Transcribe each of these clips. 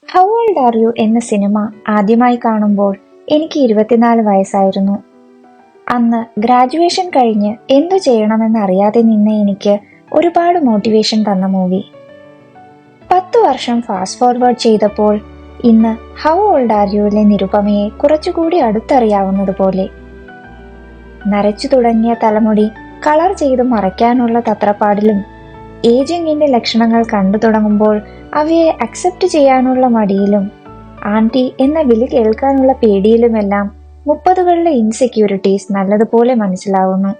How old are you എന്ന cinema ആദ്യമായി കാണുമ്പോൾ എനിക്ക് 24 വയസ്സായിരുന്നു. അന്ന് ഗ്രാജുവേഷൻ കഴിഞ്ഞ് എന്തു ചെയ്യണമെന്നറിയാതെ നിന്ന എനിക്ക് ഒരുപാട് മോട്ടിവേഷൻ തന്ന മൂവി. 10 വർഷം ഫാസ്റ്റ് ഫോർവേഡ് ചെയ്തപ്പോൾ ഇന്ന് ഹൗ ഓൾഡ് ആർ യുവിലെ നിരുപമയെ കുറച്ചുകൂടി അടുത്തറിയാവുന്നത് പോലെ. നരച്ചു തുടങ്ങിയ തലമുടി കളർ ചെയ്ത് മറയ്ക്കാനുള്ള തത്രപ്പാടിലും ഏജിങ്ങിന്റെ ലക്ഷണങ്ങൾ കണ്ടു തുടങ്ങുമ്പോൾ അവയെ അക്സെപ്റ്റ് ചെയ്യാനുള്ള മടിയിലും ആന്റി എന്ന വിളി കേൾക്കാനുള്ള പേടിയിലുമെല്ലാം 30കളിലെ ഇൻസെക്യൂരിറ്റീസ് നല്ലതുപോലെ മനസ്സിലാവുന്നു.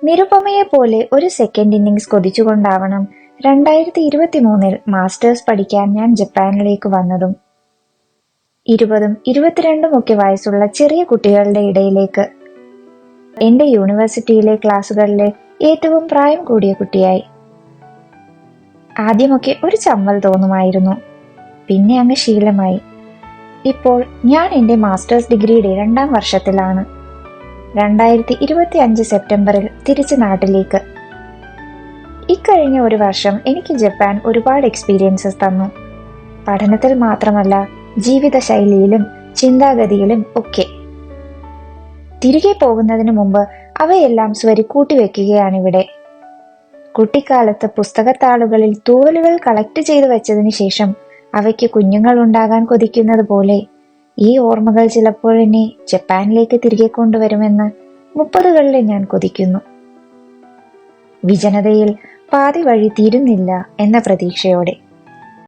നിരുപമയെ പോലെ ഒരു സെക്കൻഡ് ഇന്നിങ്സ് കൊതിച്ചുകൊണ്ടാവണം 2023 മാസ്റ്റേഴ്സ് പഠിക്കാൻ ഞാൻ ജപ്പാനിലേക്ക് വന്നതും. 20ഉം 22ഉം ഒക്കെ വയസ്സുള്ള ചെറിയ കുട്ടികളുടെ ഇടയിലേക്ക്. എന്റെ യൂണിവേഴ്സിറ്റിയിലെ ക്ലാസ്സുകളിലെ ഏറ്റവും പ്രായം കൂടിയ കുട്ടിയായി. ആദ്യമൊക്കെ ഒരു ചമ്മൽ തോന്നുമായിരുന്നു, പിന്നെ അങ്ങ് ശീലമായി. ഇപ്പോൾ ഞാൻ എന്റെ മാസ്റ്റേഴ്സ് ഡിഗ്രിയുടെ 2ാം വർഷത്തിലാണ്. 2025 സെപ്റ്റംബറിൽ തിരിച്ച് നാട്ടിലേക്ക്. ഇക്കഴിഞ്ഞ ഒരു വർഷം എനിക്ക് ജപ്പാൻ ഒരുപാട് എക്സ്പീരിയൻസസ് തന്നു. പഠനത്തിൽ മാത്രമല്ല, ജീവിതശൈലിയിലും ചിന്താഗതിയിലും ഒക്കെ. തിരികെ പോകുന്നതിന് മുമ്പ് അവയെല്ലാം സ്വരുക്കൂട്ടി വെക്കുകയാണിവിടെ. കുട്ടിക്കാലത്ത് പുസ്തകത്താളുകളിൽ തൂവലുകൾ കളക്ട് ചെയ്തു വെച്ചതിന് ശേഷം അവയ്ക്ക് കുഞ്ഞുങ്ങൾ ഉണ്ടാകാൻ കൊതിക്കുന്നത് പോലെ ഈ ഓർമ്മകൾ ചിലപ്പോഴെന്നെ ജപ്പാനിലേക്ക് തിരികെ കൊണ്ടുവരുമെന്ന് 30കളിൽ ഞാൻ കൊതിക്കുന്നു. വിജനതയിൽ പാതി വഴി തീരുന്നില്ല എന്ന പ്രതീക്ഷയോടെ.